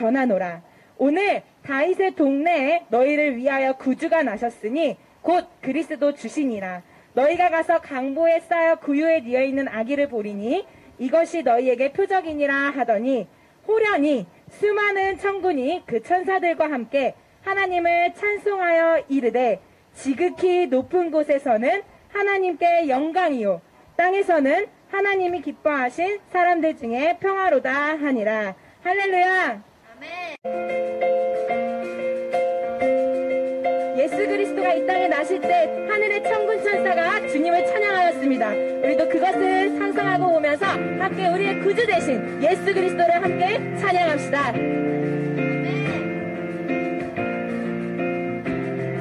전하노라. 오늘 다윗의 동네에 너희를 위하여 구주가 나셨으니 곧 그리스도 주시니라. 너희가 가서 강보에 쌓여 구유에 뉘어있는 아기를 보리니 이것이 너희에게 표적이니라 하더니 호련히 수많은 천군이 그 천사들과 함께 하나님을 찬송하여 이르되 지극히 높은 곳에서는 하나님께 영광이요 땅에서는 하나님이 기뻐하신 사람들 중에 평화로다 하니라. 할렐루야. 아멘. 예수 그리스도가 이 땅에 나실 때 하늘의 천군 천사가 주님을 찬양하였습니다. 우리도 그것을 상상하고 오면서 함께 우리의 구주 되신 예수 그리스도를 함께 찬양합시다. 아멘.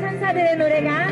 천사들의 노래가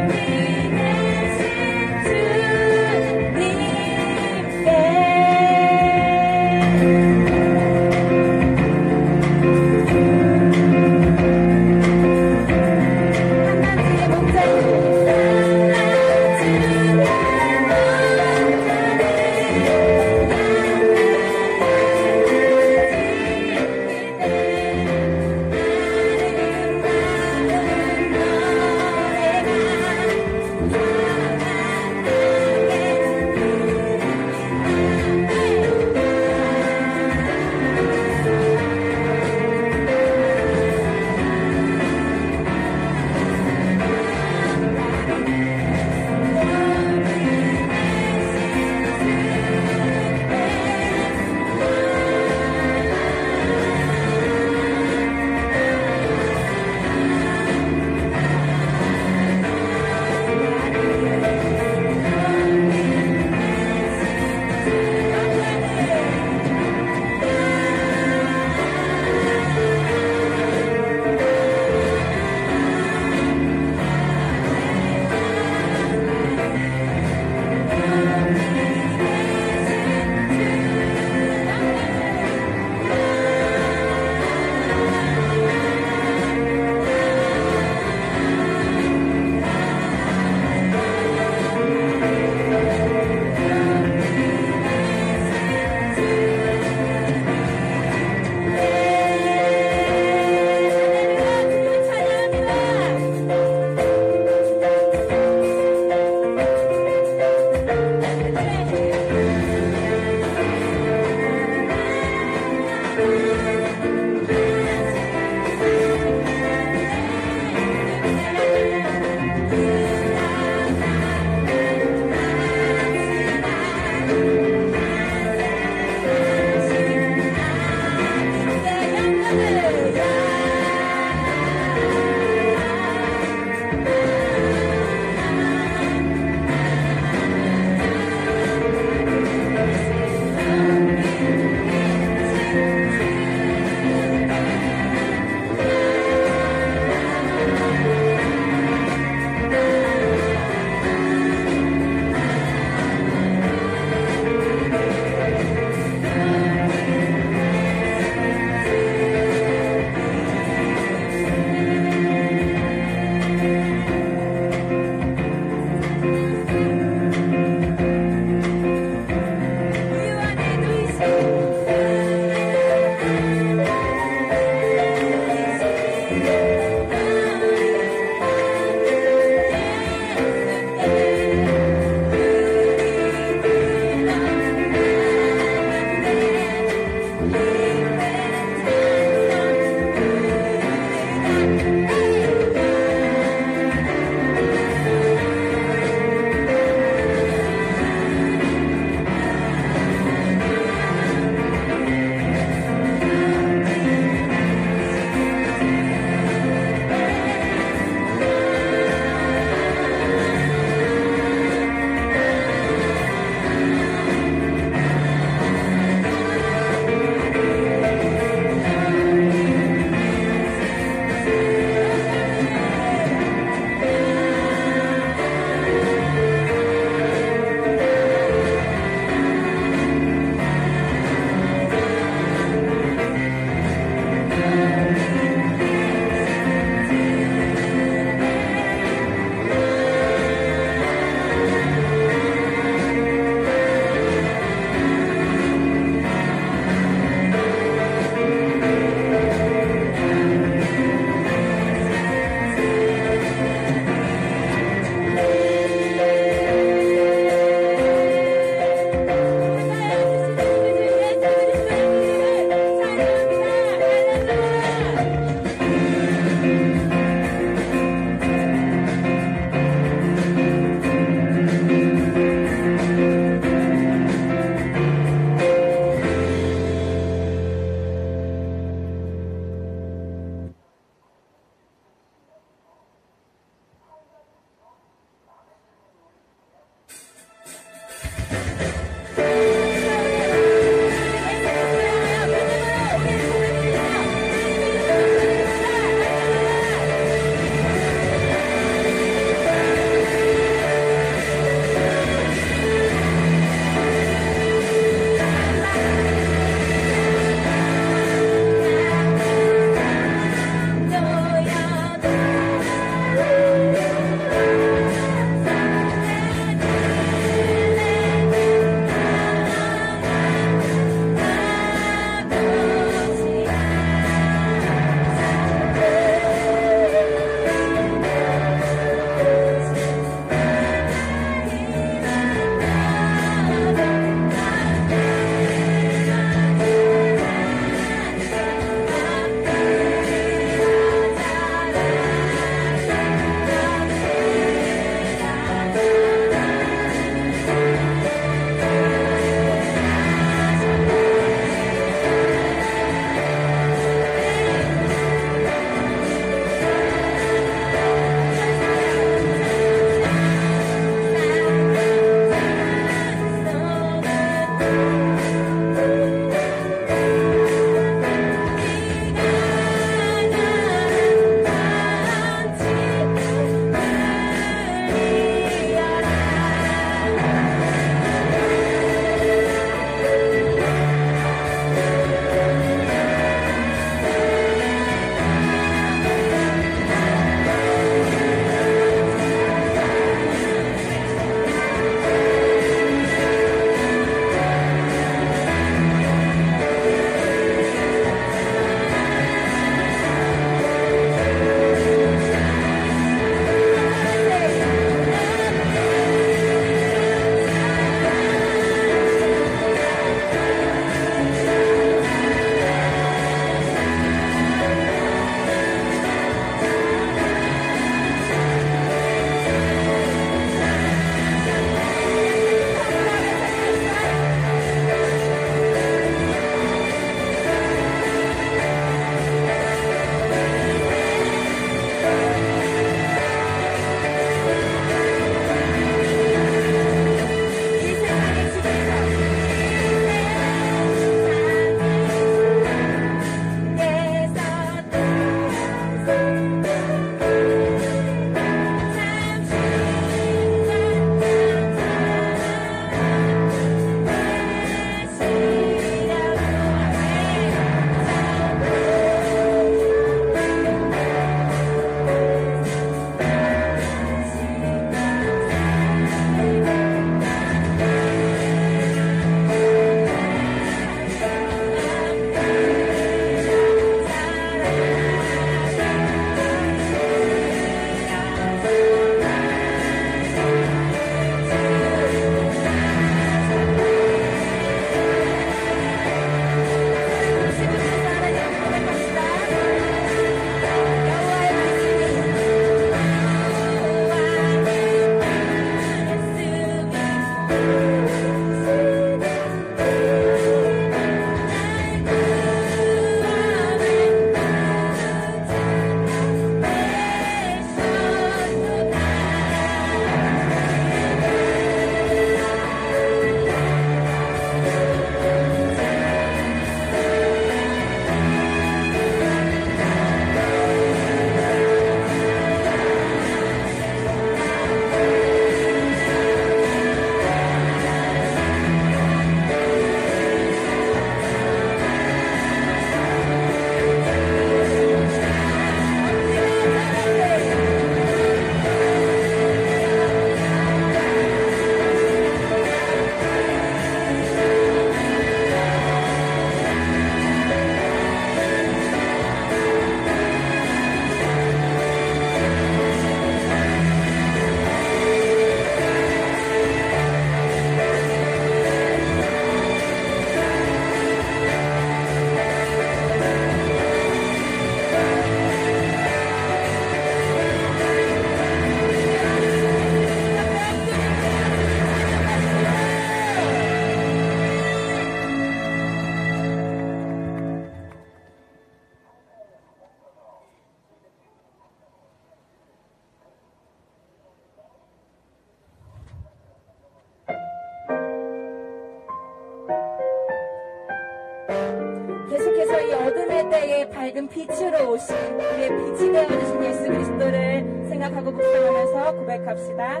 어둠의 때에 밝은 빛으로 오신 우리의 빛이 되어주신 예수 그리스도를 생각하고 묵상하면서 고백합시다.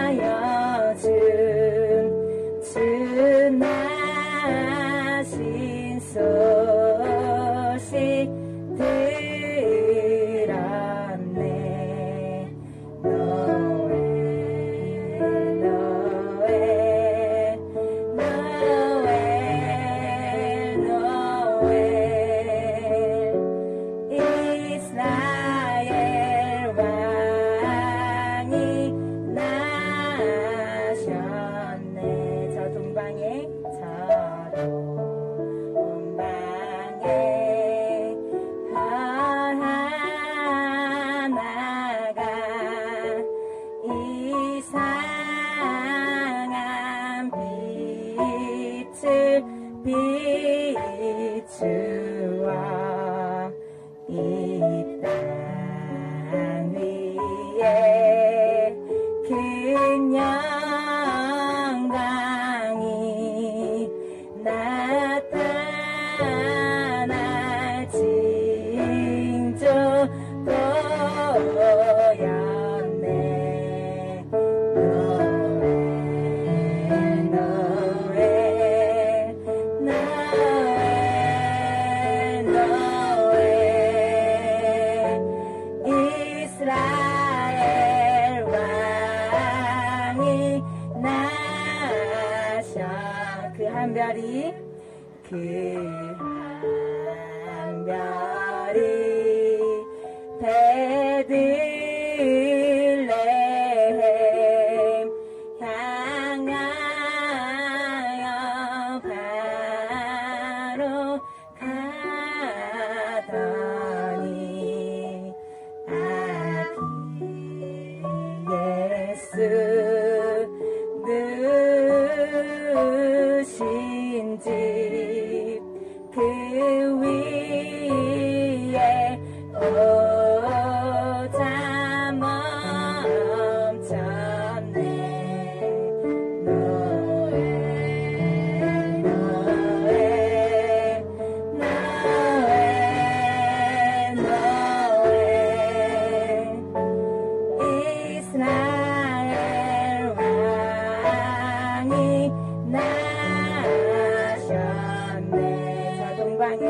전하여 준 비추어 이 땅 위에 큰 영광이 나타날 징조 보였네. 이스라엘 왕이 나셔. 그 한 별이 베들레헴 향하여 바로 가더니 아기 예수 누신 집 그 위에 오자 멈췄네. 노에 이스라엘 왕이 나셨네. 자, 동방에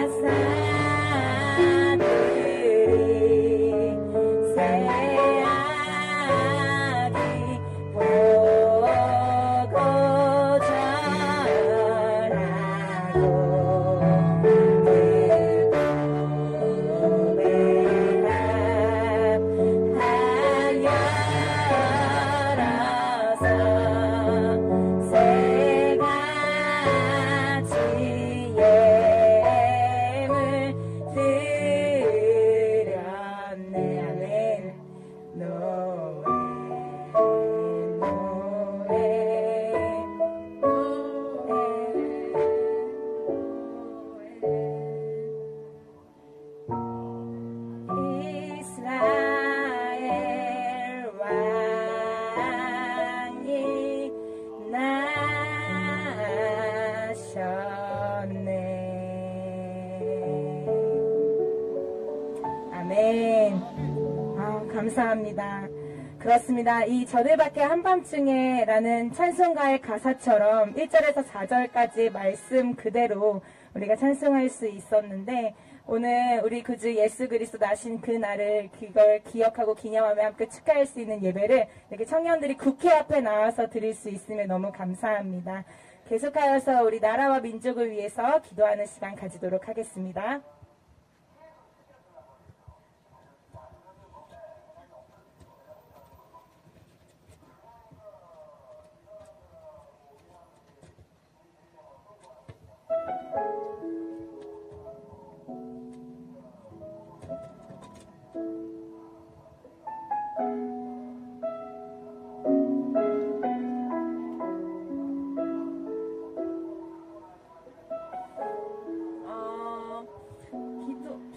화사들이 새아기 보고 절하고 이스라엘 왕이 나셨네. 아멘. 감사합니다. 그렇습니다. 이 저들밖에 한밤중에 라는 찬송가의 가사처럼 1절에서 4절까지 말씀 그대로 우리가 찬송할 수 있었는데, 오늘 우리 구주 예수 그리스도 나신 그 날을 그걸 기억하고 기념하며 함께 축하할 수 있는 예배를 이렇게 청년들이 국회 앞에 나와서 드릴 수 있으면 너무 감사합니다. 계속하여서 우리 나라와 민족을 위해서 기도하는 시간 가지도록 하겠습니다.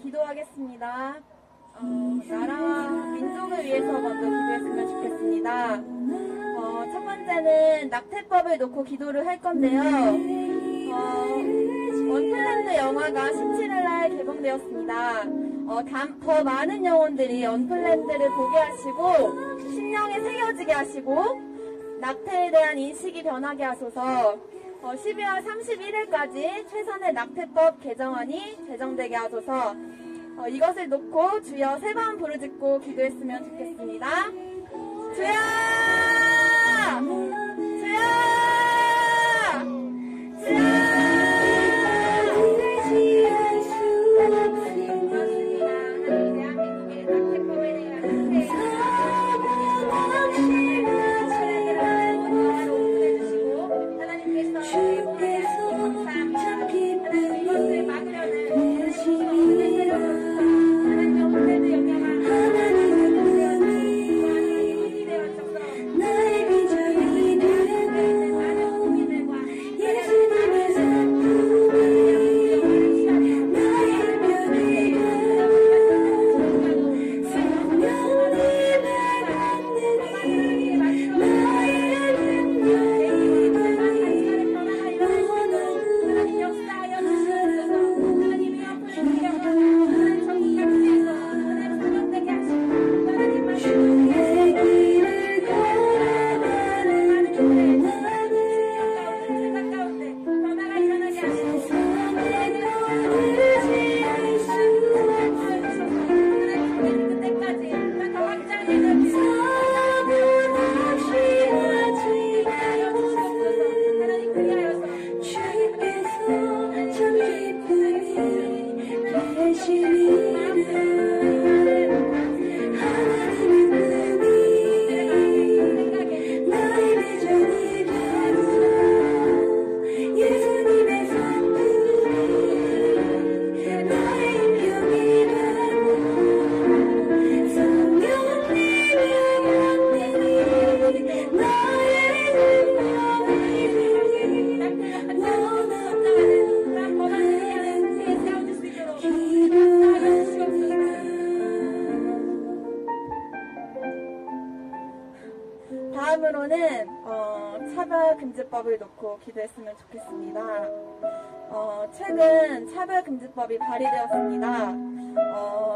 기도하겠습니다. 나라와 민족을 위해서 먼저 기도했으면 좋겠습니다. 첫 번째는 낙태법을 놓고 기도를 할 건데요. 언플랜드 영화가 17일날 개봉되었습니다. 더 많은 영혼들이 언플랜드를 보게 하시고 심령에 새겨지게 하시고 낙태에 대한 인식이 변하게 하소서. 12월 31일까지 최선의 낙태법 개정안이 제정되게 하소서. 이것을 놓고 주여 3번 부르짖고 기도했으면 좋겠습니다. 주여! 주여! 주여! 다음으로는 차별금지법을 놓고 기도했으면 좋겠습니다. 최근 차별금지법이 발의되었습니다.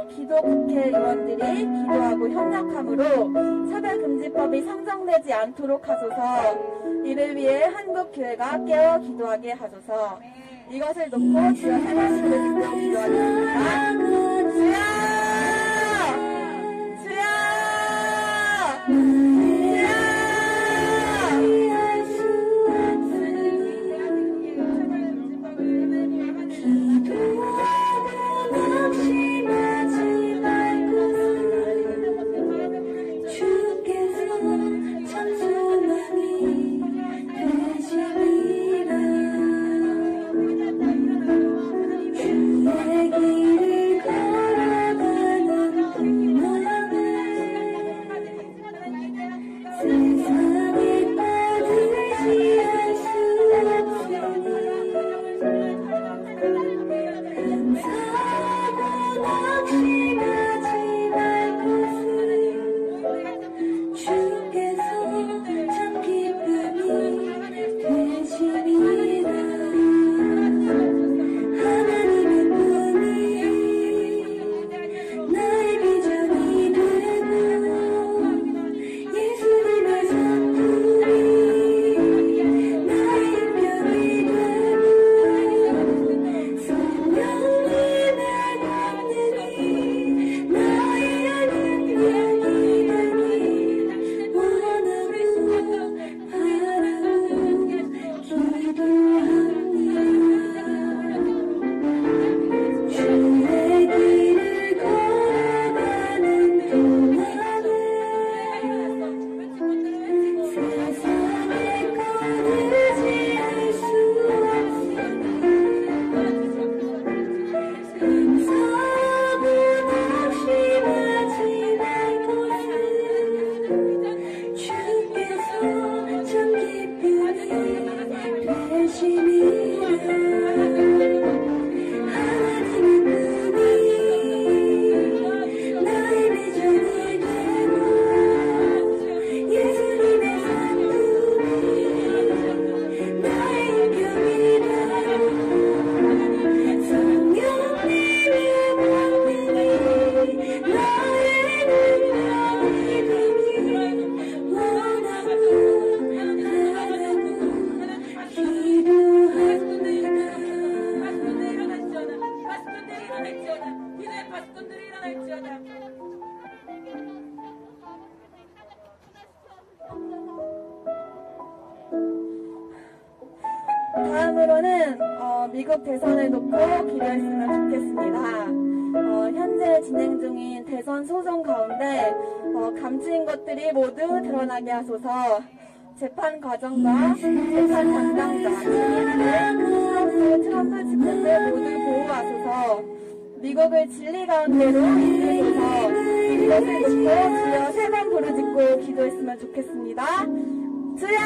기도 국회의원들이 기도하고 협력함으로 차별금지법이 상정되지 않도록 하소서. 이를 위해 한국교회가 깨어 기도하게 하소서. 이것을 놓고 주여 세 말씀을 듣고 기도하겠습니다. 주여! 주여! 다음으로는 미국 대선을 놓고 기도했으면 좋겠습니다. 현재 진행 중인 대선 소송 가운데 감추인 것들이 모두 드러나게 하소서. 재판 과정과 재판 담당자, 트럼프 측근들 모두 보호하소서. 미국을 진리 가운데로 이끌소서. 이것을 놓고 주여 세 번 부르짖고 기도했으면 좋겠습니다. 주여!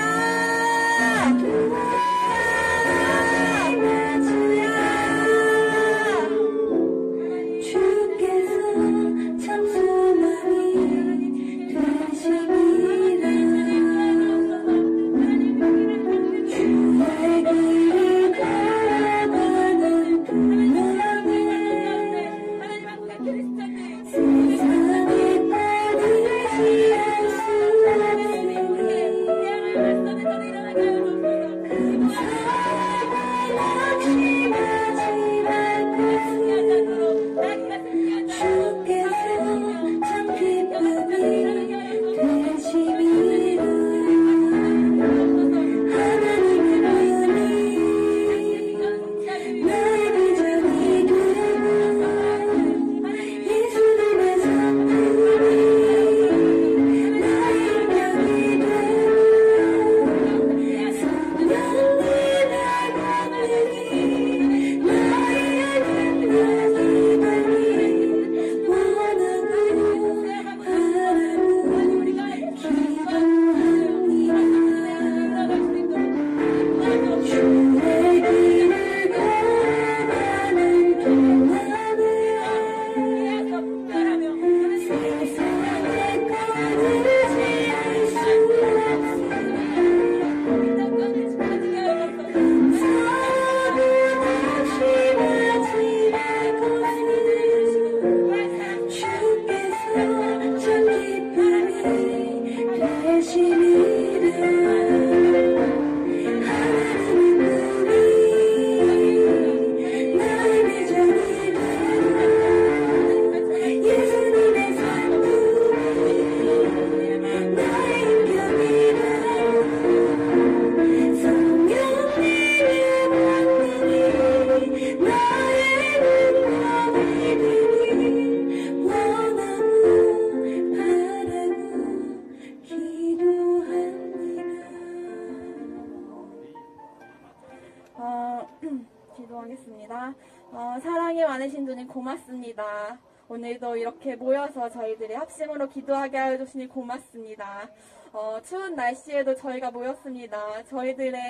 주님 고맙습니다. 오늘도 이렇게 모여서 저희들이 합심으로 기도하게 하여 주시니 고맙습니다. 추운 날씨에도 저희가 모였습니다. 저희들의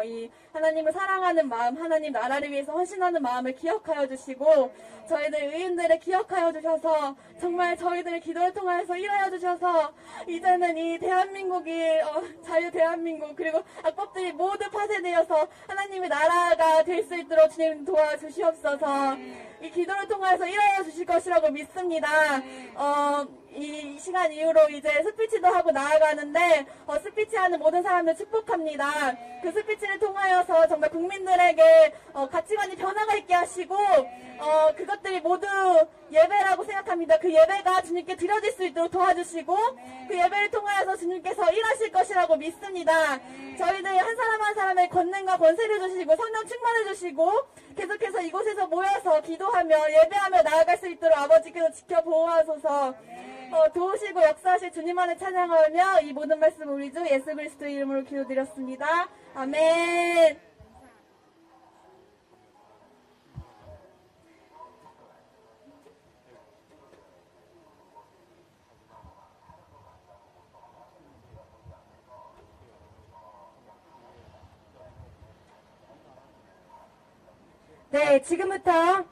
이 하나님을 사랑하는 마음, 하나님 나라를 위해서 헌신하는 마음을 기억하여 주시고 저희들 의인들을 기억하여 주셔서 정말 저희들의 기도를 통해서 일하여 주셔서 이제는 이 대한민국이 자유 대한민국 그리고 악법들이 모두 파쇄되어서 하나님의 나라가 될 수 있도록 주님 도와주시옵소서. 이 기도를 통해서 일하여 주실 것이라고 믿습니다. 이 시간 이후로 이제 스피치도 하고 나아가는데 스피치하는 모든 사람들 축복합니다. 그 스피치를 통하여서 정말 국민들에게 가치관이 변화가 있게 하시고 그것들이 모두 예배라고 생각합니다. 그 예배가 주님께 드려질 수 있도록 도와주시고 그 예배를 통하여서 주님께서 일하실 것이라고 믿습니다. 저희들 한 사람 한 사람의 권능과 권세를 주시고 성령 충만해 주시고 계속해서 이곳에서 모여서 기도하며 예배하며 나아갈 수 있도록 아버지께서 지켜 보호하소서. 도우시고 역사하실 주님만을 찬양하며 이 모든 말씀 우리 주 예수 그리스도의 이름으로 기도드렸습니다. 아멘. 네, 지금부터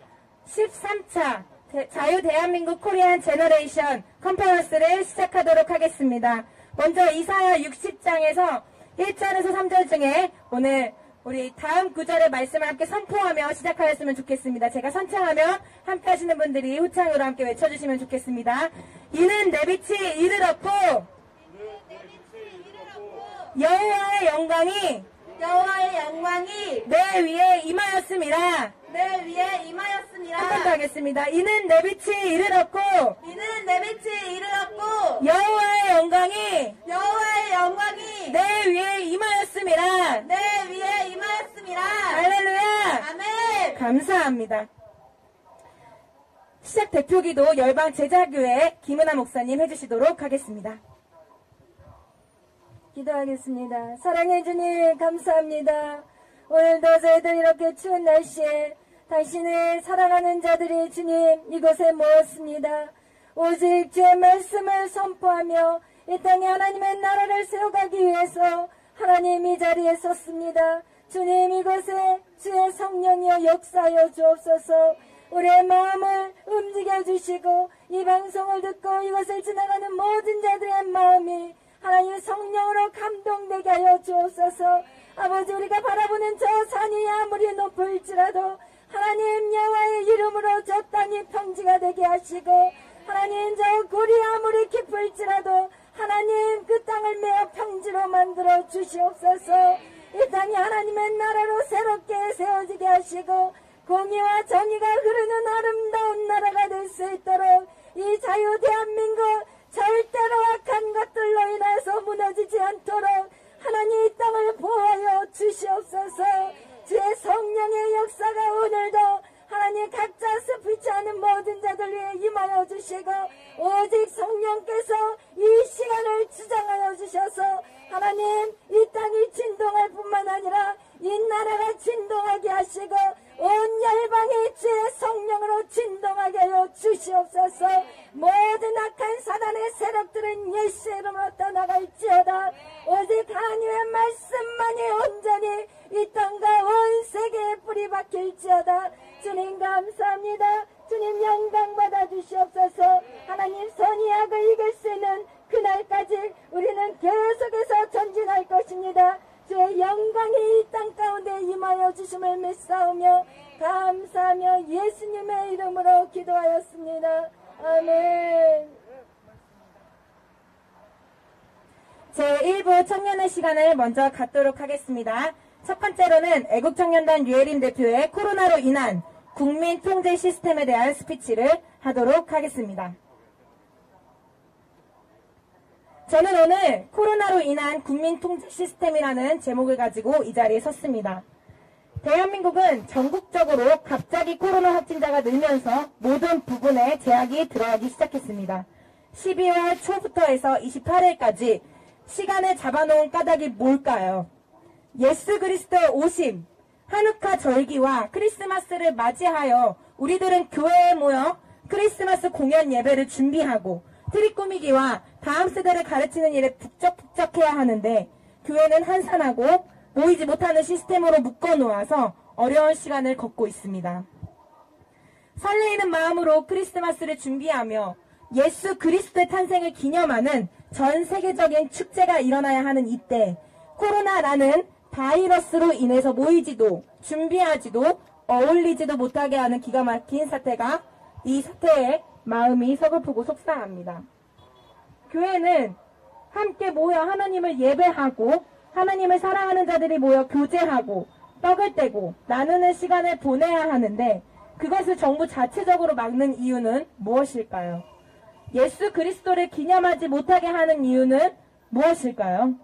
13차 자유 대한민국 코리안 제너레이션 컨퍼런스를 시작하도록 하겠습니다. 먼저 이사야 60장에서 1절에서 3절 중에 오늘 우리 다음 구절의 말씀을 함께 선포하며 시작하였으면 좋겠습니다. 제가 선창하며 함께 하시는 분들이 후창으로 함께 외쳐주시면 좋겠습니다. 이는 내 빛이 이르렀고 여호와의 영광이 내 위에 임하였음이라. 내 위에 임하였습니다. 한 번 더 하겠습니다. 이는 내 빛이 이르렀고 여호와의 영광이 내 위에 임하였음이라. 할렐루야. 아멘. 감사합니다. 시작 대표기도 열방 제자교회 김은아 목사님 해주시도록 하겠습니다. 기도하겠습니다. 사랑해 주님 감사합니다. 오늘도 저희들 이렇게 추운 날씨에 당신의 사랑하는 자들이 주님 이곳에 모였습니다. 오직 주의 말씀을 선포하며 이 땅에 하나님의 나라를 세워가기 위해서 하나님 이 자리에 섰습니다. 주님 이곳에 주의 성령이여 역사하여 주옵소서. 우리의 마음을 움직여 주시고 이 방송을 듣고 이것을 지나가는 모든 자들의 마음이 하나님 성령으로 감동되게 하여 주옵소서. 아버지 우리가 바라보는 저 산이 아무리 높을지라도 하나님 여호와의 이름으로 저 땅이 평지가 되게 하시고 하나님 저 굴이 아무리 깊을지라도 하나님 그 땅을 메어 평지로 만들어 주시옵소서. 이 땅이 하나님의 나라로 새롭게 세워지게 하시고 공의와 정의가 흐르는 아름다운 나라가 될 수 있도록 이 자유 대한민국 절대로 악한 것들로 인해서 무너지지 않도록 하나님 이 땅을 보호하여 주시옵소서. 주의 성령의 역사가 오늘도 하나님 각자 스피치하는 모든 자들 위해 임하여 주시고 오직 성령께서 이 시간을 주장하여 주셔서 하나님 이 땅이 진동할 뿐만 아니라 이 나라가 진동하게 하시고 온 열방이 주의 성령으로 진동하게 하여 주시옵소서. 모든 악한 사단의 세력들은 예수의 이름으로 떠나갈지어다. 오직 하나님의 말씀만이 온전히 이 땅과 온 세계에 뿌리 박힐지어다. 주님 감사합니다. 주님 영광 받아 주시옵소서. 하나님 선이 악을 이길 수 있는 그날까지 우리는 계속해서 전진할 것입니다. 주의 영광이 이 땅 가운데 임하여 주심을 믿사오며 감사하며 예수님의 이름으로 기도하였습니다. 아멘. 제1부 청년의 시간을 먼저 갖도록 하겠습니다. 첫 번째로는 애국청년단 류혜린 대표의 코로나로 인한 국민 통제 시스템에 대한 스피치를 하도록 하겠습니다. 저는 오늘 코로나로 인한 국민 통제 시스템이라는 제목을 가지고 이 자리에 섰습니다. 대한민국은 전국적으로 갑자기 코로나 확진자가 늘면서 모든 부분에 제약이 들어가기 시작했습니다. 12월 초부터 해서 28일까지 시간을 잡아놓은 까닭이 뭘까요? 예수 그리스도의 오심, 한우카 절기와 크리스마스를 맞이하여 우리들은 교회에 모여 크리스마스 공연 예배를 준비하고 트리 꾸미기와 다음 세대를 가르치는 일에 북적북적해야 하는데 교회는 한산하고 모이지 못하는 시스템으로 묶어놓아서 어려운 시간을 겪고 있습니다. 설레이는 마음으로 크리스마스를 준비하며 예수 그리스도의 탄생을 기념하는 전 세계적인 축제가 일어나야 하는 이때 코로나라는 바이러스로 인해서 모이지도 준비하지도 어울리지도 못하게 하는 기가 막힌 사태가 이 사태에 마음이 서글프고 속상합니다. 교회는 함께 모여 하나님을 예배하고 하나님을 사랑하는 자들이 모여 교제하고 떡을 떼고 나누는 시간을 보내야 하는데 그것을 정부 자체적으로 막는 이유는 무엇일까요? 예수 그리스도를 기념하지 못하게 하는 이유는 무엇일까요?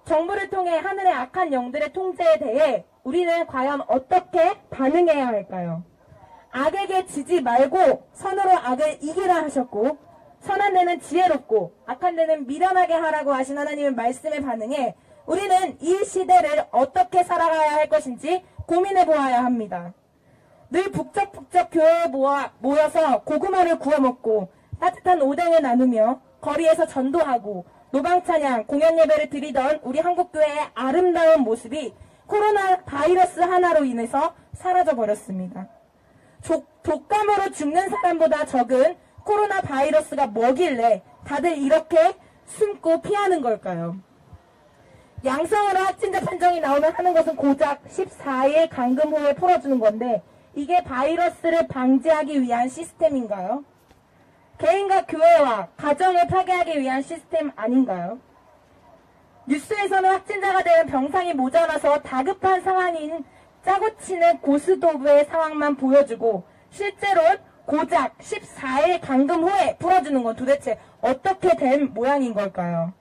정부를 통해 하늘의 악한 영들의 통제에 대해 우리는 과연 어떻게 반응해야 할까요? 악에게 지지 말고 선으로 악을 이기라 하셨고 선한 데는 지혜롭고 악한 데는 미련하게 하라고 하신 하나님의 말씀에 반응해 우리는 이 시대를 어떻게 살아가야 할 것인지 고민해 보아야 합니다. 늘 북적북적 교회에 모여서 고구마를 구워 먹고 따뜻한 오뎅을 나누며 거리에서 전도하고 노방찬양, 공연 예배를 드리던 우리 한국교회의 아름다운 모습이 코로나 바이러스 하나로 인해서 사라져버렸습니다. 독감으로 죽는 사람보다 적은 코로나 바이러스가 뭐길래 다들 이렇게 숨고 피하는 걸까요? 양성으로 확진자 판정이 나오면 하는 것은 고작 14일 감금 후에 풀어주는 건데 이게 바이러스를 방지하기 위한 시스템인가요? 개인과 교회와 가정을 파괴하기 위한 시스템 아닌가요? 뉴스에서는 확진자가 되면 병상이 모자라서 다급한 상황인 짜고 치는 고스톱의 상황만 보여주고 실제로는 고작 14일 감금 후에 풀어주는 건 도대체 어떻게 된 모양인 걸까요?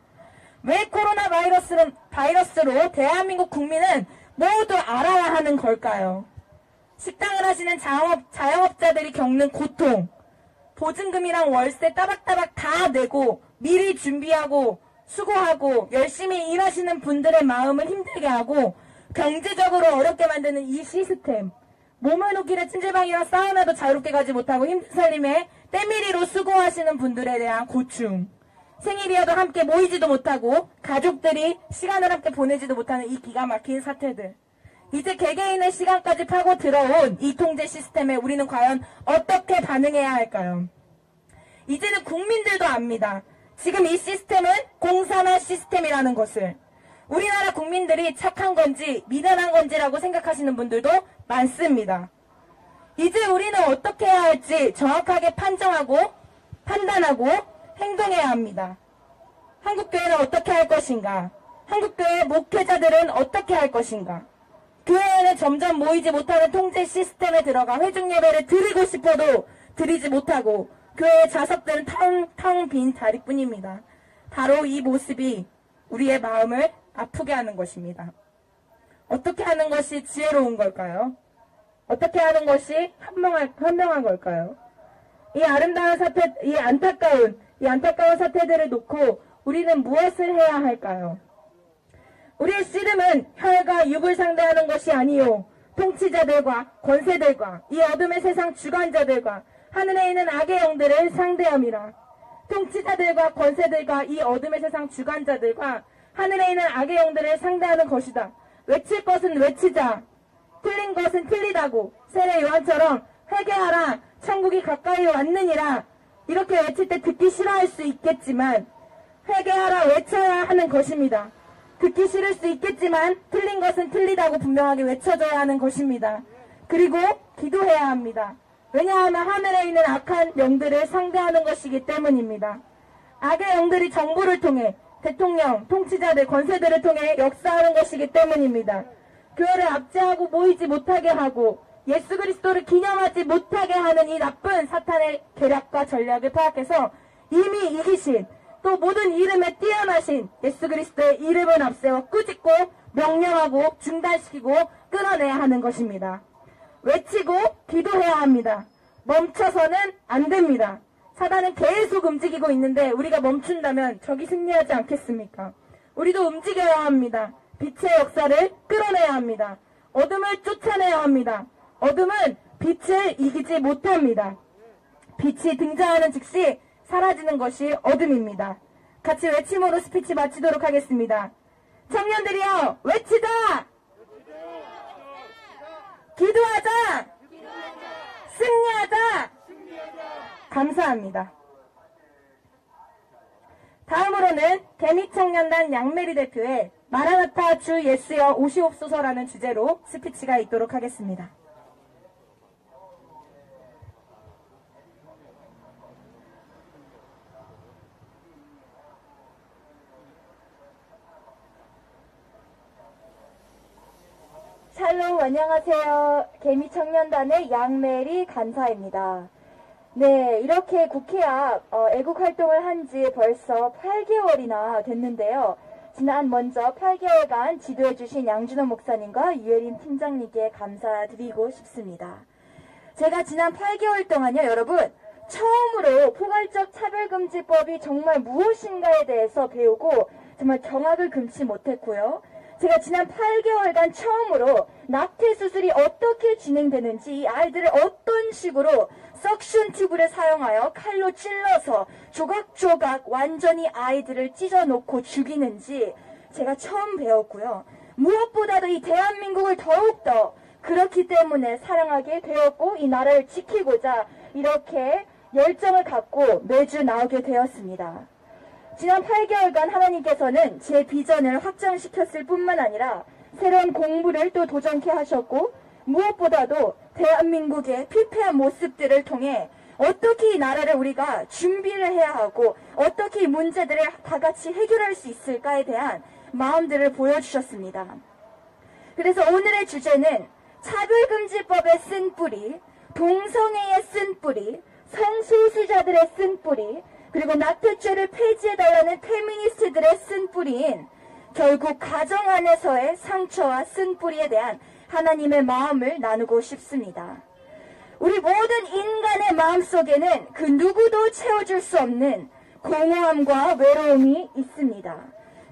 왜 코로나 바이러스로 대한민국 국민은 모두 알아야 하는 걸까요? 식당을 하시는 자영업자들이 겪는 고통, 보증금이랑 월세 따박따박 다 내고 미리 준비하고 수고하고 열심히 일하시는 분들의 마음을 힘들게 하고 경제적으로 어렵게 만드는 이 시스템, 몸을 녹이는 찜질방이랑 사우나도 자유롭게 가지 못하고 힘든 살림에 때밀이로 수고하시는 분들에 대한 고충, 생일이어도 함께 모이지도 못하고 가족들이 시간을 함께 보내지도 못하는 이 기가 막힌 사태들, 이제 개개인의 시간까지 파고 들어온 이 통제 시스템에 우리는 과연 어떻게 반응해야 할까요? 이제는 국민들도 압니다. 지금 이 시스템은 공산화 시스템이라는 것을. 우리나라 국민들이 착한 건지 미련한 건지라고 생각하시는 분들도 많습니다. 이제 우리는 어떻게 해야 할지 정확하게 판정하고 판단하고 행동해야 합니다. 한국교회는 어떻게 할 것인가? 한국교회 목회자들은 어떻게 할 것인가? 교회에는 점점 모이지 못하는 통제 시스템에 들어가 회중 예배를 드리고 싶어도 드리지 못하고 교회의 좌석들은 텅 빈 자리뿐입니다. 바로 이 모습이 우리의 마음을 아프게 하는 것입니다. 어떻게 하는 것이 지혜로운 걸까요? 어떻게 하는 것이 현명한 걸까요? 이 아름다운 사태, 이 안타까운 사태들을 놓고 우리는 무엇을 해야 할까요? 우리의 씨름은 혈과 육을 상대하는 것이 아니요 통치자들과 권세들과 이 어둠의 세상 주관자들과 하늘에 있는 악의 영들을 상대함이라. 통치자들과 권세들과 이 어둠의 세상 주관자들과 하늘에 있는 악의 영들을 상대하는 것이다. 외칠 것은 외치자. 틀린 것은 틀리다고. 세례 요한처럼 회개하라. 천국이 가까이 왔느니라. 이렇게 외칠 때 듣기 싫어할 수 있겠지만 회개하라 외쳐야 하는 것입니다. 듣기 싫을 수 있겠지만 틀린 것은 틀리다고 분명하게 외쳐줘야 하는 것입니다. 그리고 기도해야 합니다. 왜냐하면 하늘에 있는 악한 영들을 상대하는 것이기 때문입니다. 악의 영들이 정부를 통해 대통령, 통치자들, 권세들을 통해 역사하는 것이기 때문입니다. 교회를 압제하고 모이지 못하게 하고 예수 그리스도를 기념하지 못하게 하는 이 나쁜 사탄의 계략과 전략을 파악해서 이미 이기신 또 모든 이름에 뛰어나신 예수 그리스도의 이름을 앞세워 꾸짖고 명령하고 중단시키고 끊어내야 하는 것입니다. 외치고 기도해야 합니다. 멈춰서는 안 됩니다. 사단은 계속 움직이고 있는데 우리가 멈춘다면 적이 승리하지 않겠습니까? 우리도 움직여야 합니다. 빛의 역사를 끌어내야 합니다. 어둠을 쫓아내야 합니다. 어둠은 빛을 이기지 못합니다. 빛이 등장하는 즉시 사라지는 것이 어둠입니다. 같이 외침으로 스피치 마치도록 하겠습니다. 청년들이여 외치자! 기도하자! 승리하자! 감사합니다. 다음으로는 개미청년단 양메리 대표의 마라나타 주 예수여 오시옵소서라는 주제로 스피치가 있도록 하겠습니다. 샬롬, 안녕하세요. 개미청년단의 양메리 간사입니다. 네, 이렇게 국회 앞 애국 활동을 한 지 벌써 8개월이나 됐는데요. 지난 먼저 8개월간 지도해주신 양준호 목사님과 유혜린 팀장님께 감사드리고 싶습니다. 제가 지난 8개월 동안요, 여러분, 처음으로 포괄적 차별금지법이 정말 무엇인가에 대해서 배우고 정말 경악을 금치 못했고요. 제가 지난 8개월간 처음으로 낙태 수술이 어떻게 진행되는지, 이 아이들을 어떤 식으로 석션 튜브를 사용하여 칼로 찔러서 조각조각 완전히 아이들을 찢어놓고 죽이는지 제가 처음 배웠고요. 무엇보다도 이 대한민국을 더욱더 그렇기 때문에 사랑하게 되었고, 이 나라를 지키고자 이렇게 열정을 갖고 매주 나오게 되었습니다. 지난 8개월간 하나님께서는 제 비전을 확장시켰을 뿐만 아니라 새로운 공부를 또 도전케 하셨고, 무엇보다도 대한민국의 피폐한 모습들을 통해 어떻게 이 나라를 우리가 준비를 해야 하고 어떻게 이 문제들을 다 같이 해결할 수 있을까에 대한 마음들을 보여주셨습니다. 그래서 오늘의 주제는 차별금지법의 쓴뿌리, 동성애의 쓴뿌리, 성소수자들의 쓴뿌리, 그리고 낙태죄를 폐지해달라는 페미니스트들의 쓴뿌리인 결국 가정 안에서의 상처와 쓴뿌리에 대한 하나님의 마음을 나누고 싶습니다. 우리 모든 인간의 마음속에는 그 누구도 채워줄 수 없는 공허함과 외로움이 있습니다.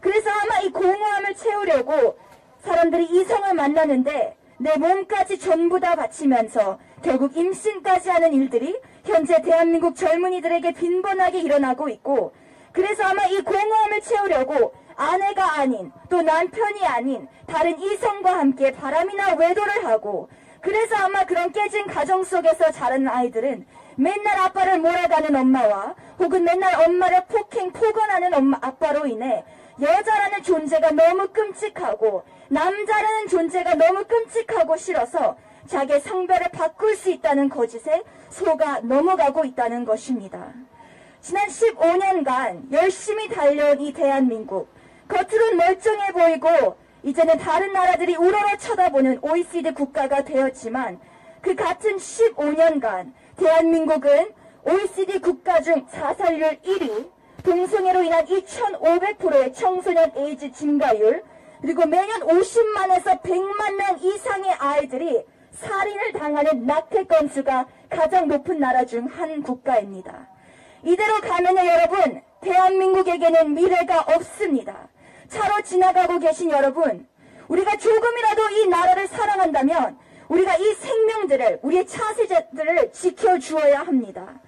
그래서 아마 이 공허함을 채우려고 사람들이 이성을 만나는데 내 몸까지 전부 다 바치면서 결국 임신까지 하는 일들이 현재 대한민국 젊은이들에게 빈번하게 일어나고 있고, 그래서 아마 이 공허함을 채우려고 아내가 아닌 또 남편이 아닌 다른 이성과 함께 바람이나 외도를 하고, 그래서 아마 그런 깨진 가정 속에서 자라는 아이들은 맨날 아빠를 몰아가는 엄마와 혹은 맨날 엄마를 폭언하는 아빠로 인해 여자라는 존재가 너무 끔찍하고 남자라는 존재가 너무 끔찍하고 싫어서 자기의 성별을 바꿀 수 있다는 거짓에 속아 넘어가고 있다는 것입니다. 지난 15년간 열심히 달려온 이 대한민국, 겉으론 멀쩡해 보이고 이제는 다른 나라들이 우러러 쳐다보는 OECD 국가가 되었지만, 그 같은 15년간 대한민국은 OECD 국가 중 자살률 1위, 동성애로 인한 2,500%의 청소년 에이즈 증가율, 그리고 매년 50만에서 100만 명 이상의 아이들이 살인을 당하는 낙태 건수가 가장 높은 나라 중 한 국가입니다. 이대로 가면요, 여러분, 대한민국에게는 미래가 없습니다. 차로 지나가고 계신 여러분, 우리가 조금이라도 이 나라를 사랑한다면 우리가 이 생명들을, 우리의 차세대들을 지켜주어야 합니다.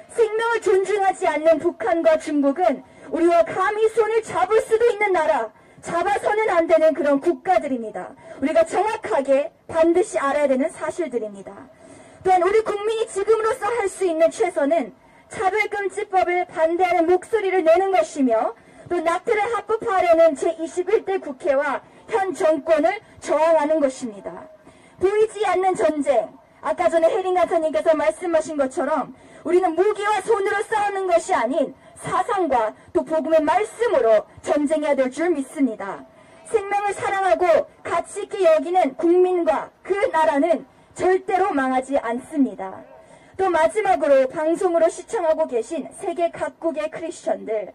생명을 존중하지 않는 북한과 중국은 우리와 감히 손을 잡을 수도 있는 나라, 잡아서는 안 되는 그런 국가들입니다. 우리가 정확하게 반드시 알아야 되는 사실들입니다. 또한 우리 국민이 지금으로서 할 수 있는 최선은 차별금지법을 반대하는 목소리를 내는 것이며, 또 낙태를 합법화하려는 제21대 국회와 현 정권을 저항하는 것입니다. 보이지 않는 전쟁, 아까 전에 혜린 간사님께서 말씀하신 것처럼 우리는 무기와 손으로 싸우는 것이 아닌 사상과 또 복음의 말씀으로 전쟁해야 될 줄 믿습니다. 생명을 사랑하고 가치 있게 여기는 국민과 그 나라는 절대로 망하지 않습니다. 또 마지막으로 방송으로 시청하고 계신 세계 각국의 크리스천들,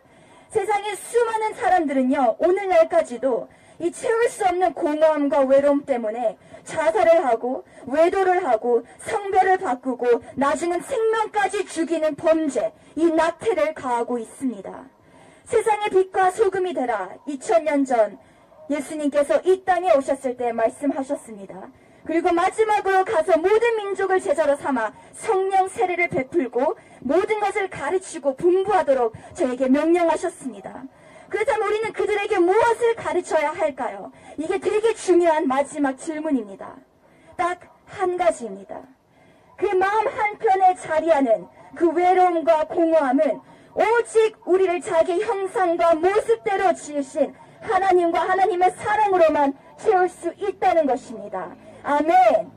세상의 수많은 사람들은요, 오늘날까지도 이 채울 수 없는 공허함과 외로움 때문에 자살을 하고 외도를 하고 성별을 바꾸고 나중은 생명까지 죽이는 범죄, 이 낙태를 가하고 있습니다. 세상의 빛과 소금이 되라. 2000년 전 예수님께서 이 땅에 오셨을 때 말씀하셨습니다. 그리고 마지막으로 가서 모든 민족을 제자로 삼아 성령 세례를 베풀고 모든 것을 가르치고 분부하도록 저에게 명령하셨습니다. 그렇다면 우리는 그들에게 무엇을 가르쳐야 할까요? 이게 되게 중요한 마지막 질문입니다. 딱 한 가지입니다. 그 마음 한편에 자리하는 그 외로움과 공허함은 오직 우리를 자기 형상과 모습대로 지으신 하나님과 하나님의 사랑으로만 채울 수 있다는 것입니다. 아멘.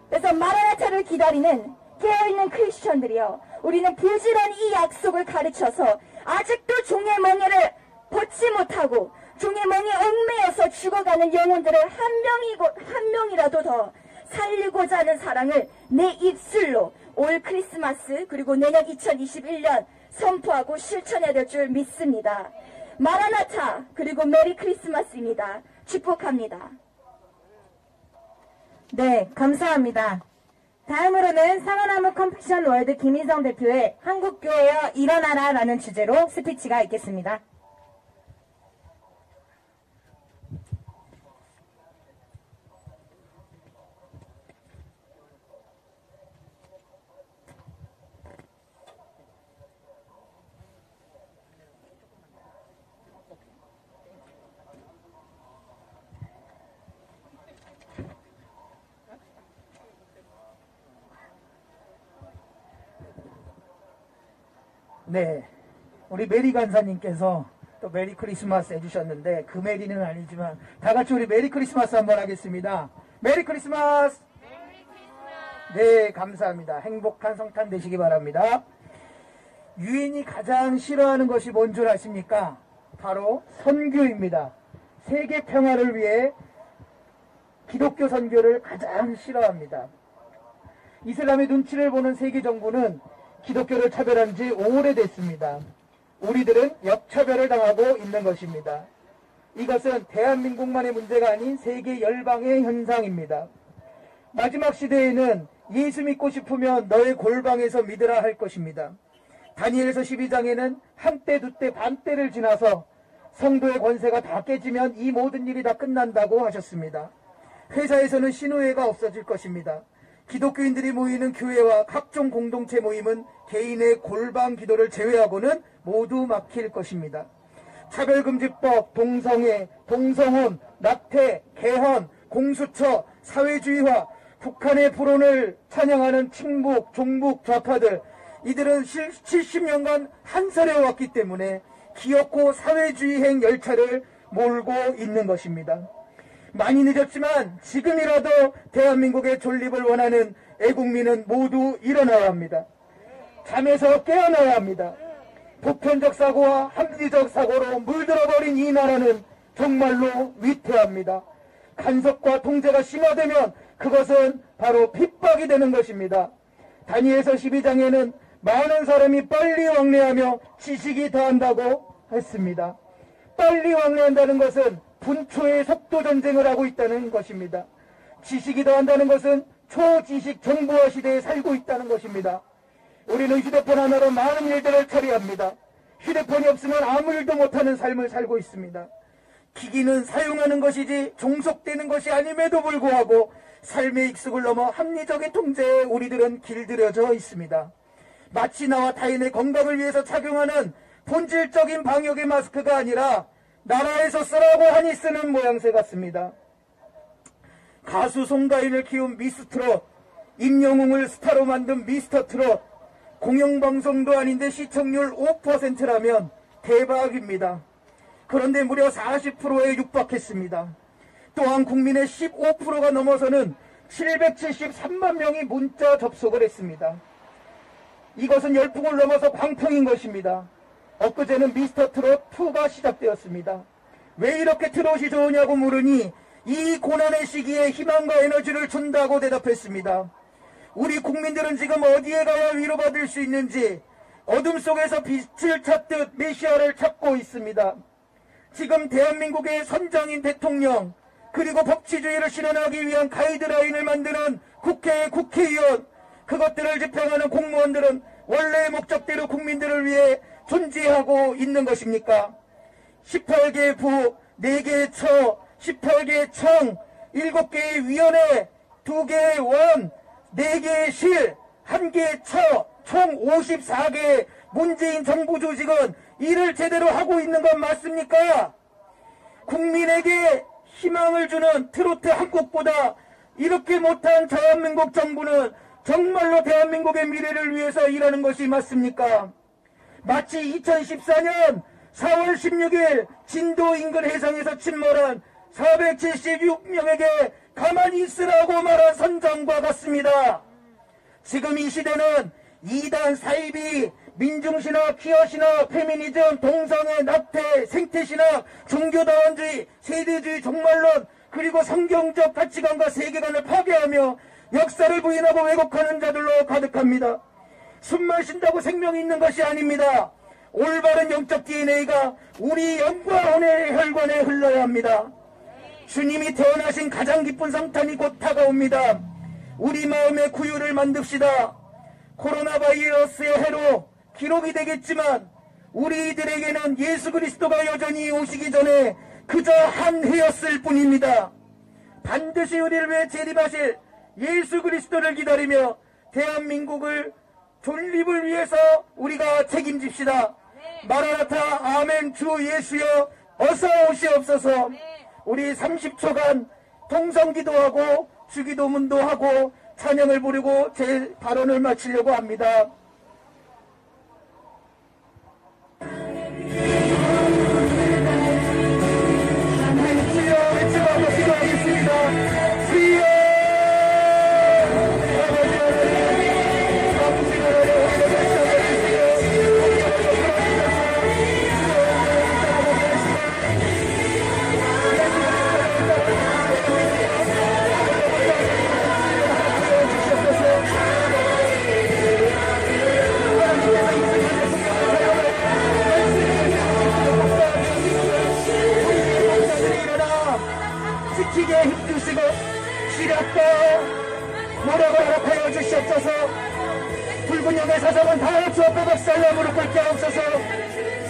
그래서 마라나타를 기다리는 깨어있는 크리스천들이요, 우리는 부지런히 이 약속을 가르쳐서 아직도 종의 멍에를 벗지 못하고 종의 멍에 얽매여서 죽어가는 영혼들을 한 명이라도 더 살리고자 하는 사랑을 내 입술로 올 크리스마스 그리고 내년 2021년 선포하고 실천해야 될 줄 믿습니다. 마라나타 그리고 메리 크리스마스입니다. 축복합니다. 네, 감사합니다. 다음으로는 상어나무 컴패션 월드 김희성 대표의 한국교회여 일어나라 라는 주제로 스피치가 있겠습니다. 네, 우리 메리 간사님께서 또 메리 크리스마스 해주셨는데 그 메리는 아니지만 다 같이 우리 메리 크리스마스 한번 하겠습니다. 메리 크리스마스! 네, 감사합니다. 행복한 성탄 되시기 바랍니다. 유인이 가장 싫어하는 것이 뭔 줄 아십니까? 바로 선교입니다. 세계 평화를 위해 기독교 선교를 가장 싫어합니다. 이슬람의 눈치를 보는 세계 정부는 기독교를 차별한 지 오래됐습니다. 우리들은 역차별을 당하고 있는 것입니다. 이것은 대한민국만의 문제가 아닌 세계 열방의 현상입니다. 마지막 시대에는 예수 믿고 싶으면 너의 골방에서 믿으라 할 것입니다. 다니엘서 12장에는 한때 두때 반때를 지나서 성도의 권세가 다 깨지면 이 모든 일이 다 끝난다고 하셨습니다. 회사에서는 신우회가 없어질 것입니다. 기독교인들이 모이는 교회와 각종 공동체 모임은 개인의 골방 기도를 제외하고는 모두 막힐 것입니다. 차별금지법, 동성애, 동성혼, 낙태, 개헌, 공수처, 사회주의화, 북한의 불온을 찬양하는 친북, 종북 좌파들, 이들은 70년간 한설해왔기 때문에 기어코 사회주의행 열차를 몰고 있는 것입니다. 많이 늦었지만 지금이라도 대한민국의 존립을 원하는 애국민은 모두 일어나야 합니다. 잠에서 깨어나야 합니다. 보편적 사고와 합리적 사고로 물들어버린 이 나라는 정말로 위태합니다. 간섭과 통제가 심화되면 그것은 바로 핍박이 되는 것입니다. 다니엘서 12장에는 많은 사람이 빨리 왕래하며 지식이 더한다고 했습니다. 빨리 왕래한다는 것은 분초의 속도 전쟁을 하고 있다는 것입니다. 지식이 더한다는 것은 초지식 정보화 시대에 살고 있다는 것입니다. 우리는 휴대폰 하나로 많은 일들을 처리합니다. 휴대폰이 없으면 아무 일도 못하는 삶을 살고 있습니다. 기기는 사용하는 것이지 종속되는 것이 아님에도 불구하고 삶의 익숙을 넘어 합리적인 통제에 우리들은 길들여져 있습니다. 마치 나와 타인의 건강을 위해서 착용하는 본질적인 방역의 마스크가 아니라 나라에서 쓰라고 하니 쓰는 모양새 같습니다. 가수 송가인을 키운 미스트롯, 임영웅을 스타로 만든 미스터트롯, 공영방송도 아닌데 시청률 5%라면 대박입니다. 그런데 무려 40%에 육박했습니다. 또한 국민의 15%가 넘어서는 773만 명이 문자 접속을 했습니다. 이것은 열풍을 넘어서 광풍인 것입니다. 엊그제는 미스터트롯2가 시작되었습니다. 왜 이렇게 트롯이 좋으냐고 물으니 이 고난의 시기에 희망과 에너지를 준다고 대답했습니다. 우리 국민들은 지금 어디에 가야 위로받을 수 있는지 어둠 속에서 빛을 찾듯 메시아를 찾고 있습니다. 지금 대한민국의 선장인 대통령 그리고 법치주의를 실현하기 위한 가이드라인을 만드는 국회의 국회의원, 그것들을 집행하는 공무원들은 원래의 목적대로 국민들을 위해 존재하고 있는 것입니까? 18개의 부, 4개의 처, 18개 청, 7개의 위원회, 2개의 원, 4개의 실, 1개의 처, 총 54개의 문재인 정부 조직은 일을 제대로 하고 있는 건 맞습니까? 국민에게 희망을 주는 트로트 한 곡보다 이렇게 못한 대한민국 정부는 정말로 대한민국의 미래를 위해서 일하는 것이 맞습니까? 마치 2014년 4월 16일 진도 인근 해상에서 침몰한 476명에게 가만히 있으라고 말한 선장과 같습니다. 지금 이 시대는 이단 사이비, 민중신학, 퀴어신학, 페미니즘, 동성애, 낙태, 생태신학, 종교다원주의, 세대주의, 종말론, 그리고 성경적 가치관과 세계관을 파괴하며 역사를 부인하고 왜곡하는 자들로 가득합니다. 숨만 쉰다고 생명이 있는 것이 아닙니다. 올바른 영적 DNA가 우리 영과 혼의 혈관에 흘러야 합니다. 주님이 태어나신 가장 기쁜 성탄이 곧 다가옵니다. 우리 마음의 구유를 만듭시다. 코로나 바이러스의 해로 기록이 되겠지만 우리들에게는 예수 그리스도가 여전히 오시기 전에 그저 한 해였을 뿐입니다. 반드시 우리를 위해 재림하실 예수 그리스도를 기다리며 대한민국을 존립을 위해서 우리가 책임집시다. 마라나타 아멘 주 예수여 어서 오시옵소서. 우리 30초간 통성기도하고 주기도문도 하고 찬양을 부르고 제 발언을 마치려고 합니다. 주여 외치고 기도하겠습니다. 주여 지키게 힘주시고 시력과 노력을 허락하여 주시옵소서. 붉은 영의 사상은 다 주어 빼박살려 무릎 꿇게 하옵소서.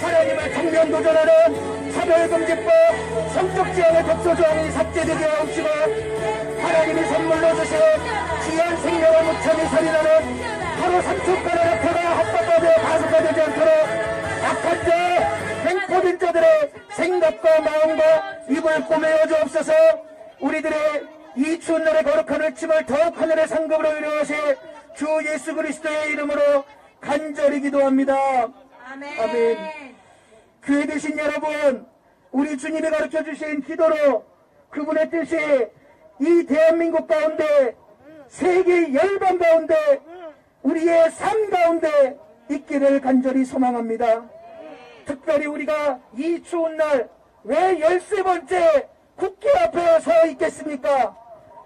하나님을 정면 도전하는 차별금지법 성적 지향의 독소조항이 삭제되게 하옵시고 하나님이 선물로 주신 귀한 생명을 무참히 살인하는 하루 3초간의 학회가 합법화되어 가속화되지 않도록 악한 자, 횡포된 자들의 생각과 마음과 입을 꼬매어 주옵소서. 우리들의 이 추운 날의 거룩한 외침을 더욱 하늘의 상급으로 이루어실 주 예수 그리스도의 이름으로 간절히 기도합니다. 아멘. 교회 되신 여러분, 우리 주님이 가르쳐주신 기도로 그분의 뜻이 이 대한민국 가운데 세계 열방 가운데 우리의 삶 가운데 있기를 간절히 소망합니다. 특별히 우리가 이 추운 날 왜 13번째 국회 앞에 서 있겠습니까?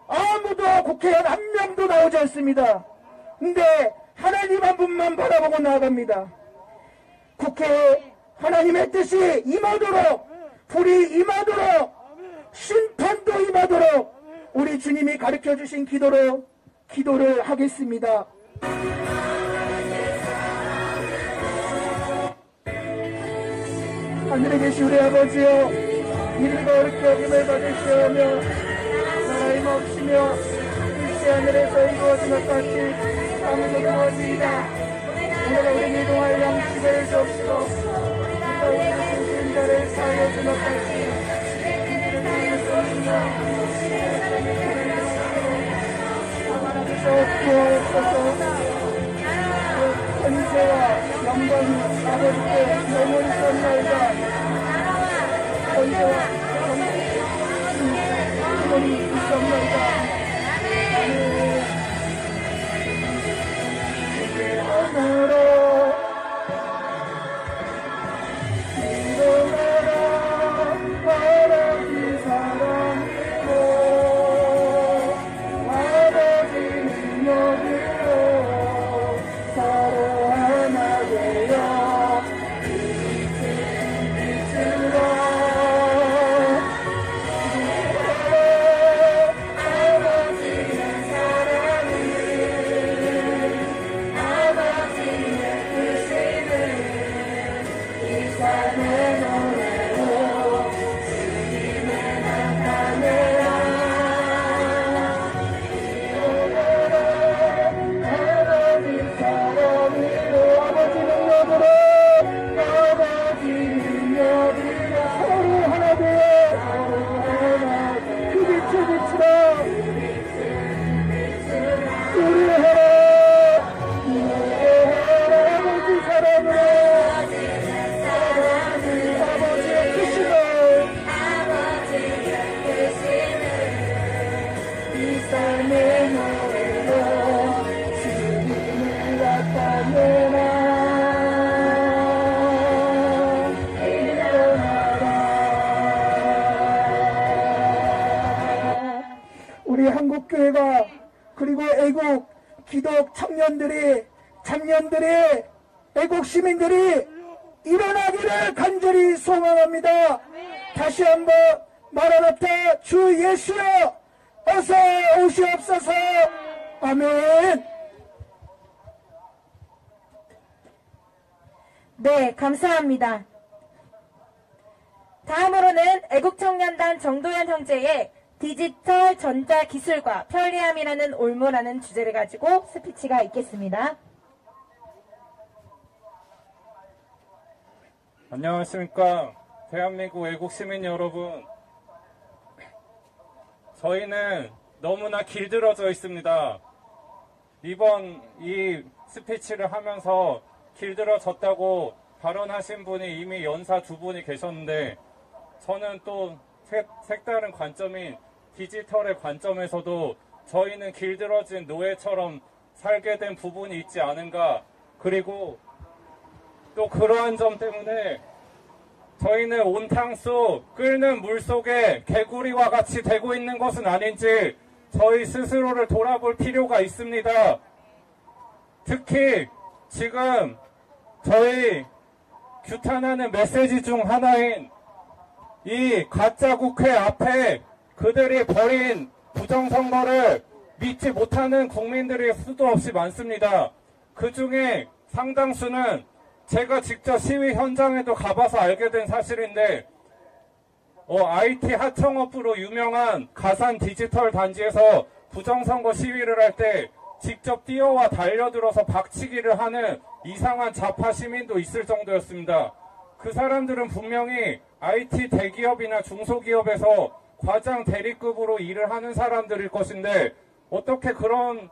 아무도 국회의원 한 명도 나오지 않습니다. 근데 하나님 한 분만 바라보고 나아갑니다. 국회에 하나님의 뜻이 임하도록, 불이 임하도록, 심판도 임하도록 우리 주님이 가르쳐주신 기도로 기도를 하겠습니다. 하늘에 계신 우리 아버지여, 이름과 어렵게 여김을 받으시오며 나라임 없으며 일시 하늘에서 이루어진 것 같이 아무도 이루어지이다. 오늘은 우리 이동할 양식을 주옵시고 우리가 우리를 주신 자를 사하여 준 것 같이 우리를 주옵시며 구하옵소서. 권세와 영광이 아버지께 영원히 있었나이다. 권세와 영원히 있었나이다. 하나로 일어나라 아버지 사랑으로 아버지 능력으로 서로 하나 되어 빛으로 아버지의 사랑을 아버지의 한국교회가 그리고 애국 기독 청년들이 참년들이 애국 시민들이 일어나기를 간절히 소망합니다. 다시 한번 마라나타 주 예수여 어서 오시옵소서. 아멘. 네, 감사합니다. 다음으로는 애국청년단 정도현 형제의 디지털 전자기술과 편리함이라는 올무라는 주제를 가지고 스피치가 있겠습니다. 안녕하십니까. 대한민국 애국 시민 여러분. 저희는 너무나 길들어져 있습니다. 이번 이 스피치를 하면서 길들어졌다고 발언하신 분이 이미 연사 2분이 계셨는데, 저는 또 색다른 관점인 디지털의 관점에서도 저희는 길들어진 노예처럼 살게 된 부분이 있지 않은가, 그리고 또 그러한 점 때문에 저희는 온탕 속 끓는 물 속에 개구리와 같이 되고 있는 것은 아닌지 저희 스스로를 돌아볼 필요가 있습니다. 특히 지금 저희 규탄하는 메시지 중 하나인 이 가짜 국회 앞에 그들이 벌인 부정선거를 믿지 못하는 국민들이 수도 없이 많습니다. 그 중에 상당수는 제가 직접 시위 현장에도 가봐서 알게 된 사실인데, IT 하청업부로 유명한 가산 디지털 단지에서 부정선거 시위를 할 때 직접 뛰어와 달려들어서 박치기를 하는 이상한 좌파 시민도 있을 정도였습니다. 그 사람들은 분명히 IT 대기업이나 중소기업에서 과장 대리급으로 일을 하는 사람들일 것인데, 어떻게 그런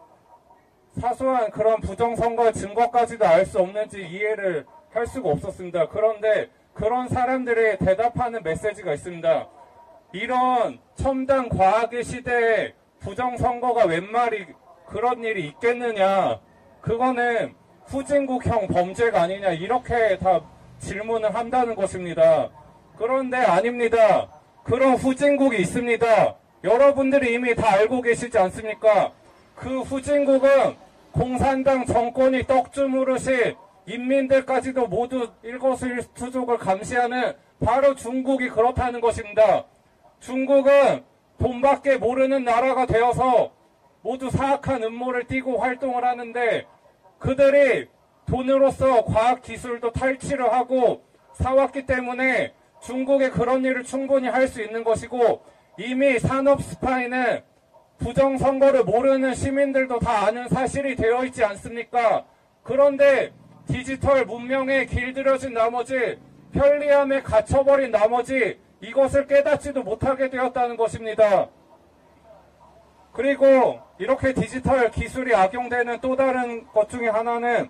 사소한 그런 부정선거 증거까지도 알 수 없는지 이해를 할 수가 없었습니다. 그런데 그런 사람들의 대답하는 메시지가 있습니다. 이런 첨단 과학의 시대에 부정선거가 웬 말이 그런 일이 있겠느냐, 그거는 후진국형 범죄가 아니냐, 이렇게 다 질문을 한다는 것입니다. 그런데 아닙니다. 그런 후진국이 있습니다. 여러분들이 이미 다 알고 계시지 않습니까? 그 후진국은 공산당 정권이 떡주무릇이 인민들까지도 모두 일거수일투족을 감시하는 바로 중국이 그렇다는 것입니다. 중국은 돈밖에 모르는 나라가 되어서 모두 사악한 음모를 띠고 활동을 하는데, 그들이 돈으로서 과학기술도 탈취를 하고 사왔기 때문에 중국의 그런 일을 충분히 할 수 있는 것이고, 이미 산업 스파이는 부정선거를 모르는 시민들도 다 아는 사실이 되어 있지 않습니까? 그런데 디지털 문명에 길들여진 나머지, 편리함에 갇혀버린 나머지 이것을 깨닫지도 못하게 되었다는 것입니다. 그리고 이렇게 디지털 기술이 악용되는 또 다른 것 중에 하나는,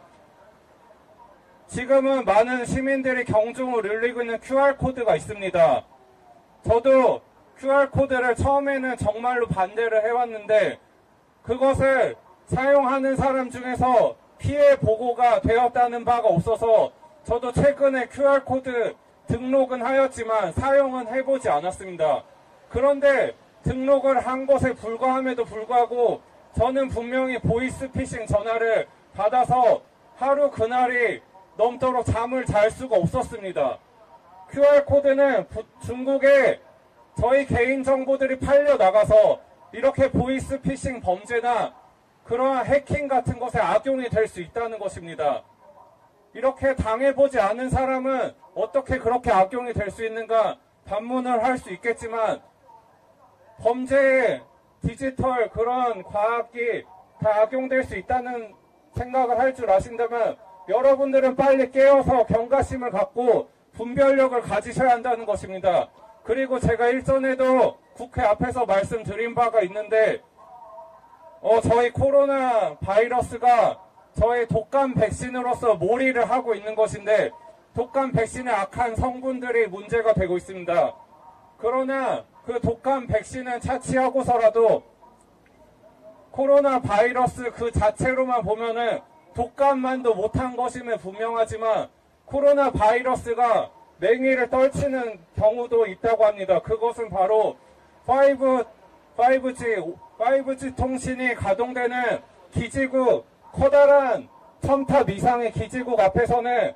지금은 많은 시민들이 경종을 울리고 있는 QR코드가 있습니다. 저도 QR코드를 처음에는 정말로 반대를 해왔는데, 그것을 사용하는 사람 중에서 피해 보고가 되었다는 바가 없어서 저도 최근에 QR코드 등록은 하였지만 사용은 해보지 않았습니다. 그런데 등록을 한 것에 불과함에도 불구하고 저는 분명히 보이스피싱 전화를 받아서 하루 그날이 넘도록 잠을 잘 수가 없었습니다. QR코드는 중국에 저희 개인정보들이 팔려나가서 이렇게 보이스피싱 범죄나 그러한 해킹 같은 것에 악용이 될 수 있다는 것입니다. 이렇게 당해보지 않은 사람은 어떻게 그렇게 악용이 될 수 있는가 반문을 할 수 있겠지만, 범죄에 디지털 그런 과학이 다 악용될 수 있다는 생각을 할 줄 아신다면 여러분들은 빨리 깨어서 경각심을 갖고 분별력을 가지셔야 한다는 것입니다. 그리고 제가 일전에도 국회 앞에서 말씀드린 바가 있는데, 저희 코로나 바이러스가 저희 독감 백신으로서 몰이를 하고 있는 것인데, 독감 백신의 악한 성분들이 문제가 되고 있습니다. 그러나 그 독감 백신은 차치하고서라도 코로나 바이러스 그 자체로만 보면은 독감만도 못한 것임은 분명하지만, 코로나 바이러스가 맹위를 떨치는 경우도 있다고 합니다. 그것은 바로 5G 5G 통신이 가동되는 기지국, 커다란 1000탑 이상의 기지국 앞에서는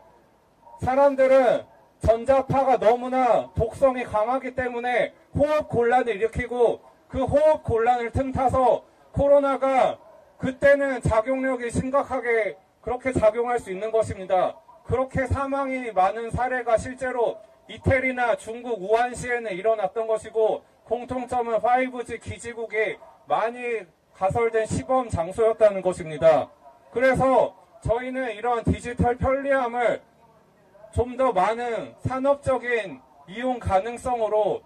사람들은 전자파가 너무나 독성이 강하기 때문에 호흡 곤란을 일으키고 그 호흡 곤란을 틈타서 코로나가 그때는 작용력이 심각하게 그렇게 작용할 수 있는 것입니다. 그렇게 사망이 많은 사례가 실제로 이태리나 중국 우한시에는 일어났던 것이고 공통점은 5G 기지국이 많이 가설된 시범 장소였다는 것입니다. 그래서 저희는 이런 디지털 편리함을 좀 더 많은 산업적인 이용 가능성으로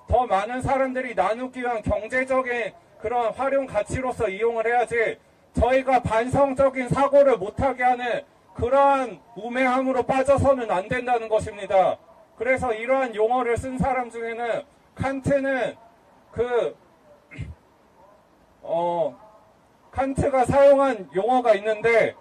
더 많은 사람들이 나누기 위한 경제적인 그런 활용 가치로서 이용을 해야지 저희가 반성적인 사고를 못하게 하는 그러한 우매함으로 빠져서는 안 된다는 것입니다. 그래서 이러한 용어를 쓴 사람 중에는 칸트는 칸트가 사용한 용어가 있는데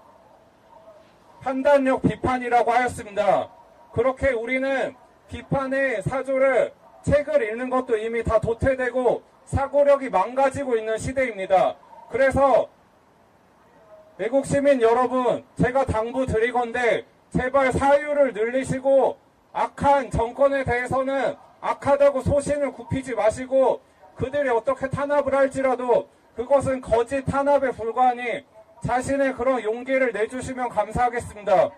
판단력 비판이라고 하였습니다. 그렇게 우리는 비판의 사조를 책을 읽는 것도 이미 다 도태되고 사고력이 망가지고 있는 시대입니다. 그래서 외국 시민 여러분, 제가 당부드리건대 제발 사유를 늘리시고 악한 정권에 대해서는 악하다고 소신을 굽히지 마시고 그들이 어떻게 탄압을 할지라도 그것은 거짓 탄압에 불과하니 자신의 그런 용기를 내주시면 감사하겠습니다.